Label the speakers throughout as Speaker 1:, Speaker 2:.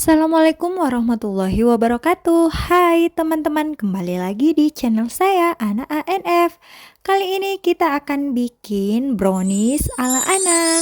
Speaker 1: Assalamualaikum warahmatullahi wabarakatuh. Hai teman-teman, kembali lagi di channel saya Ana ANF. Kali ini kita akan bikin brownies ala Ana.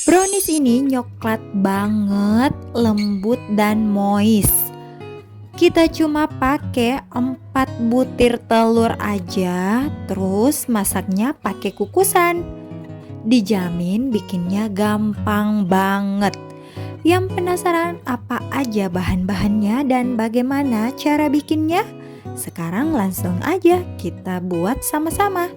Speaker 1: Brownies ini coklat banget, lembut dan moist. Kita cuma pakai 4 butir telur aja, terus masaknya pakai kukusan. Dijamin bikinnya gampang banget. Yang penasaran apa aja bahan-bahannya dan bagaimana cara bikinnya? Sekarang langsung aja kita buat sama-sama.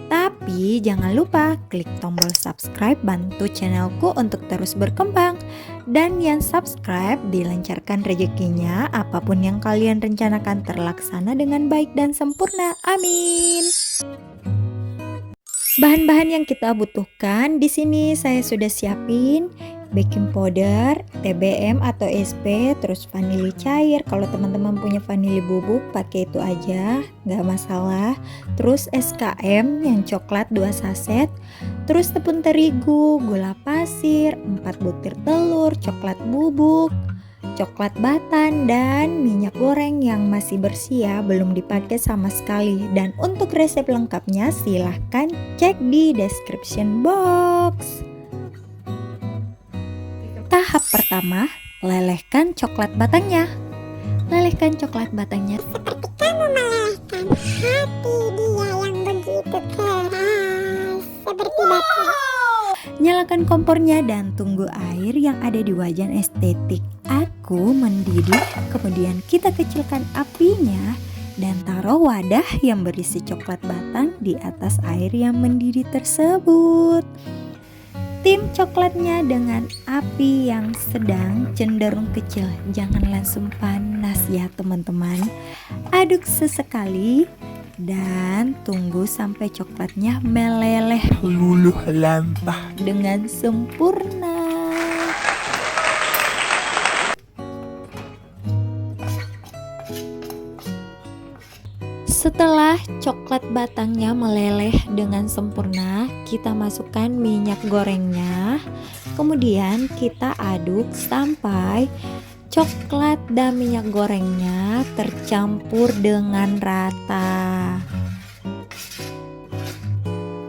Speaker 1: Tapi jangan lupa klik tombol subscribe, bantu channelku untuk terus berkembang. Dan yang subscribe dilancarkan rezekinya, apapun yang kalian rencanakan terlaksana dengan baik dan sempurna. Amin. Bahan-bahan yang kita butuhkan di sini saya sudah siapin baking powder, TBM atau SP, terus vanili cair. Kalau teman-teman punya vanili bubuk pakai itu aja, nggak masalah. Terus SKM yang coklat 2 saset, terus tepung terigu, gula pasir, 4 butir telur, coklat bubuk, coklat batan, dan minyak goreng yang masih bersih ya, belum dipakai sama sekali. Dan untuk resep lengkapnya silahkan cek di description box. Tahap pertama, lelehkan coklat batangnya. Lelehkan coklat batangnya
Speaker 2: seperti kamu melelehkan hati dia yang begitu keras seperti batu.
Speaker 1: Nyalakan kompornya dan tunggu air yang ada di wajan estetik aku mendidih. Kemudian kita kecilkan apinya dan taruh wadah yang berisi coklat batang di atas air yang mendidih tersebut. Tim coklatnya dengan api yang sedang cenderung kecil, jangan langsung panas ya teman-teman. Aduk sesekali dan tunggu sampai coklatnya meleleh luluh lantah dengan sempurna. Setelah coklat batangnya meleleh dengan sempurna, kita masukkan minyak gorengnya. Kemudian kita aduk sampai coklat dan minyak gorengnya tercampur dengan rata.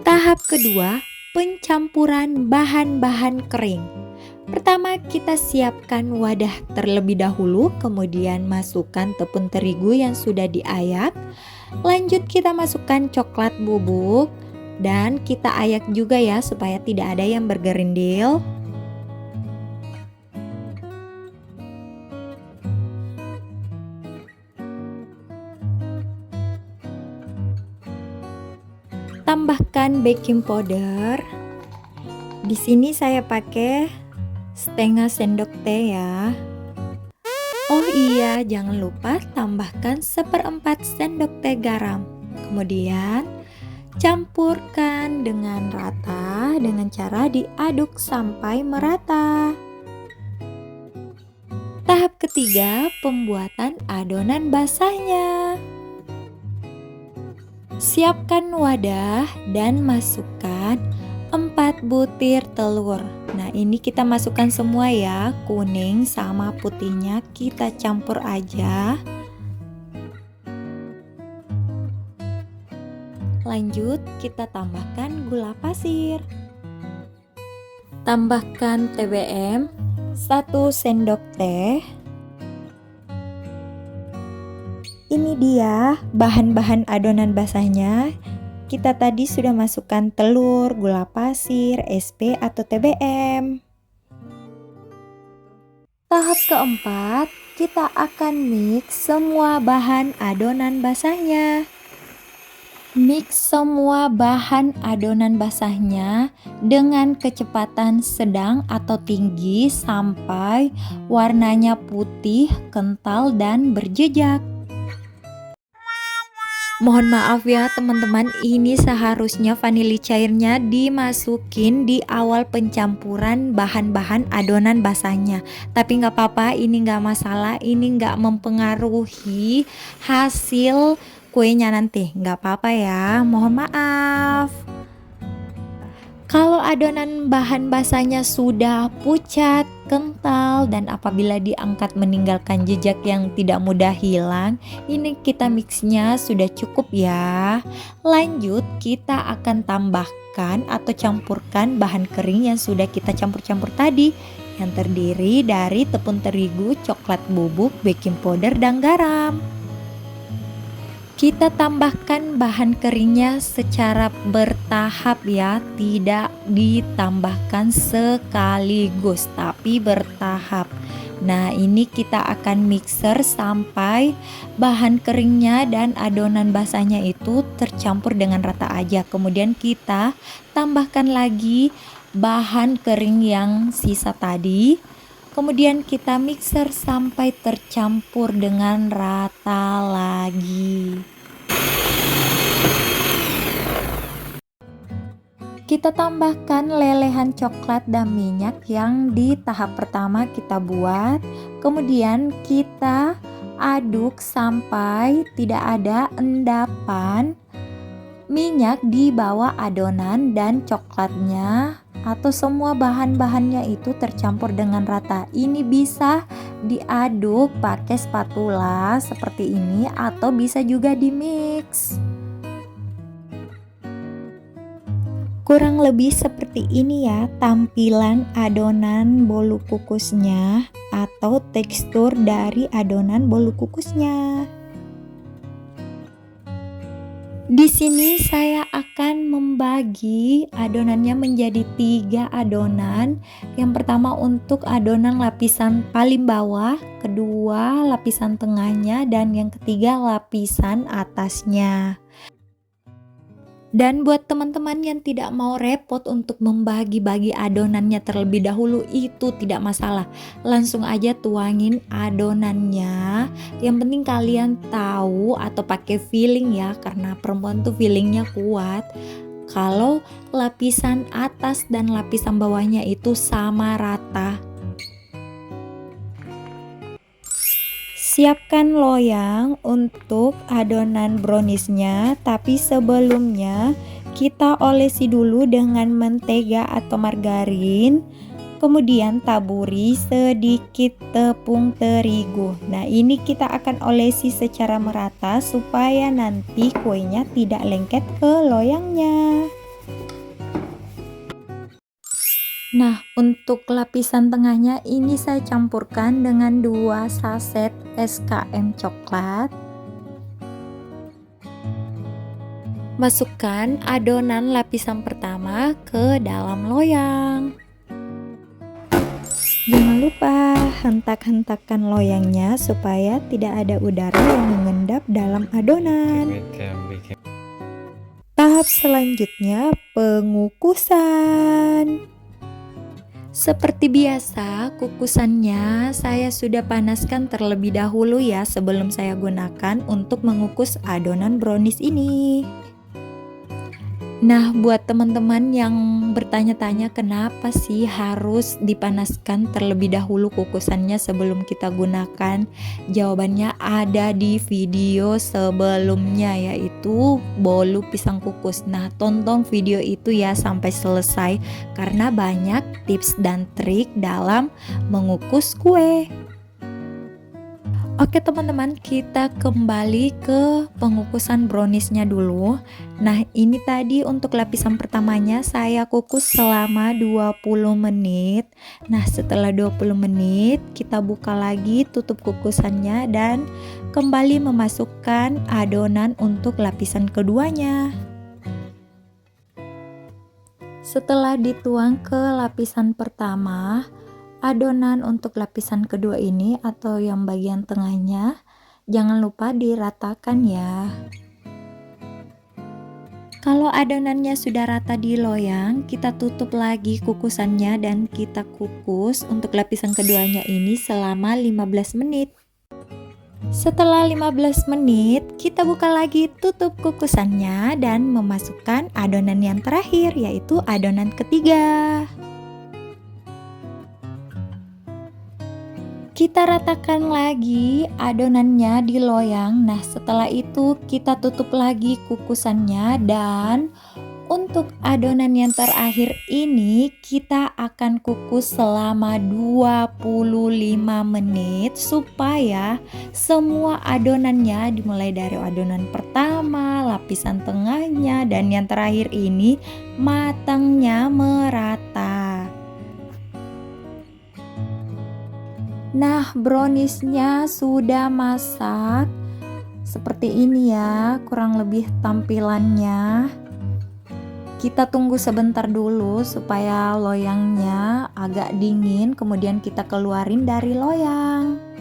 Speaker 1: Tahap kedua, pencampuran bahan-bahan kering. Pertama, kita siapkan wadah terlebih dahulu, kemudian masukkan tepung terigu yang sudah diayak. Lanjut kita masukkan coklat bubuk dan kita ayak juga ya supaya tidak ada yang bergerindil. Tambahkan baking powder. Di sini saya pakai setengah sendok teh ya. Oh iya, jangan lupa tambahkan 1/4 sendok teh garam. Kemudian campurkan dengan rata dengan cara diaduk sampai merata. Tahap ketiga, pembuatan adonan basahnya. Siapkan wadah dan masukkan 4 butir telur. Nah, ini kita masukkan semua ya, kuning sama putihnya kita campur aja. Lanjut kita tambahkan gula pasir. Tambahkan TBM 1 sendok teh. Ini dia bahan-bahan adonan basahnya. Kita tadi sudah masukkan telur, gula pasir, SP atau TBM. Tahap keempat, kita akan mix semua bahan adonan basahnya. Mix semua bahan adonan basahnya dengan kecepatan sedang atau tinggi sampai warnanya putih, kental, dan berjejak. Mohon maaf ya teman-teman, ini seharusnya vanili cairnya dimasukin di awal pencampuran bahan-bahan adonan basahnya. Tapi nggak apa-apa, ini nggak masalah, ini nggak mempengaruhi hasil kuenya nanti. Nggak apa-apa ya, mohon maaf. Kalau adonan bahan basahnya sudah pucat, kental, dan apabila diangkat meninggalkan jejak yang tidak mudah hilang. Ini kita mixnya sudah cukup ya. Lanjut kita akan tambahkan atau campurkan bahan kering yang sudah kita campur-campur tadi, yang terdiri dari tepung terigu, coklat bubuk, baking powder, dan garam. Kita tambahkan bahan keringnya secara bertahap ya, tidak ditambahkan sekaligus tapi bertahap. Nah, ini kita akan mixer sampai bahan keringnya dan adonan basahnya itu tercampur dengan rata aja. Kemudian kita tambahkan lagi bahan kering yang sisa tadi. Kemudian kita mixer sampai tercampur dengan rata lagi. Kita tambahkan lelehan coklat dan minyak yang di tahap pertama kita buat. Kemudian kita aduk sampai tidak ada endapan minyak di bawah adonan dan coklatnya, atau semua bahan-bahannya itu tercampur dengan rata. Ini bisa diaduk pakai spatula seperti ini atau bisa juga di mix. Kurang lebih seperti ini ya tampilan adonan bolu kukusnya atau tekstur dari adonan bolu kukusnya. Di sini saya akan membagi adonannya menjadi 3 adonan. Yang pertama untuk adonan lapisan paling bawah, kedua lapisan tengahnya, dan yang ketiga lapisan atasnya. Dan buat teman-teman yang tidak mau repot untuk membagi-bagi adonannya terlebih dahulu, itu tidak masalah. Langsung aja tuangin adonannya. Yang penting kalian tahu atau pakai feeling ya, karena perempuan tuh feelingnya kuat. Kalau lapisan atas dan lapisan bawahnya itu sama rata. Siapkan loyang untuk adonan browniesnya, tapi sebelumnya kita olesi dulu dengan mentega atau margarin. Kemudian taburi sedikit tepung terigu. Nah, ini kita akan olesi secara merata supaya nanti kuenya tidak lengket ke loyangnya. Nah, untuk lapisan tengahnya ini saya campurkan dengan 2 saset SKM coklat. Masukkan adonan lapisan pertama ke dalam loyang. Jangan lupa hentak-hentakan loyangnya supaya tidak ada udara yang mengendap dalam adonan. Tahap selanjutnya pengukusan. Seperti biasa, kukusannya saya sudah panaskan terlebih dahulu ya sebelum saya gunakan untuk mengukus adonan brownies ini. Nah, buat teman-teman yang bertanya-tanya kenapa sih harus dipanaskan terlebih dahulu kukusannya sebelum kita gunakan, jawabannya ada di video sebelumnya, yaitu bolu pisang kukus. Nah, tonton video itu ya sampai selesai karena banyak tips dan trik dalam mengukus kue. Oke teman-teman, kita kembali ke pengukusan browniesnya dulu. Nah, ini tadi untuk lapisan pertamanya saya kukus selama 20 menit. Nah, setelah 20 menit kita buka lagi tutup kukusannya dan kembali memasukkan adonan untuk lapisan keduanya. Setelah dituang ke lapisan pertama, adonan untuk lapisan kedua ini atau yang bagian tengahnya jangan lupa diratakan ya. Kalau adonannya sudah rata di loyang, kita tutup lagi kukusannya dan kita kukus untuk lapisan keduanya ini selama 15 menit. Setelah 15 menit, kita buka lagi tutup kukusannya dan memasukkan adonan yang terakhir, yaitu adonan ketiga. Kita ratakan lagi adonannya di loyang. Nah, setelah itu kita tutup lagi kukusannya dan Untuk adonan yang terakhir ini kita akan kukus selama 25 menit supaya semua adonannya dimulai dari adonan pertama, lapisan tengahnya, dan yang terakhir ini matangnya merata. Nah, browniesnya sudah masak seperti ini ya, kurang lebih tampilannya. Kita tunggu sebentar dulu supaya loyangnya agak dingin, kemudian kita keluarin dari loyang.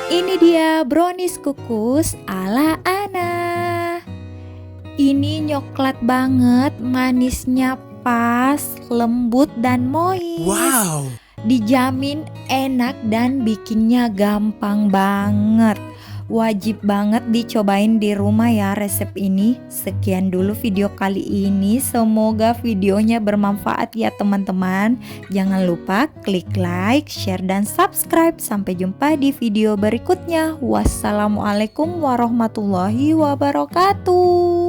Speaker 1: Ini dia brownies kukus ala Ana. Ini coklat banget, manisnya pas, lembut dan moist.
Speaker 3: Wow.
Speaker 1: Dijamin enak dan bikinnya gampang banget. Wajib banget dicobain di rumah ya resep ini. Sekian dulu video kali ini. Semoga videonya bermanfaat ya teman-teman. Jangan lupa klik like, share, dan subscribe. Sampai jumpa di video berikutnya. Wassalamualaikum warahmatullahi wabarakatuh.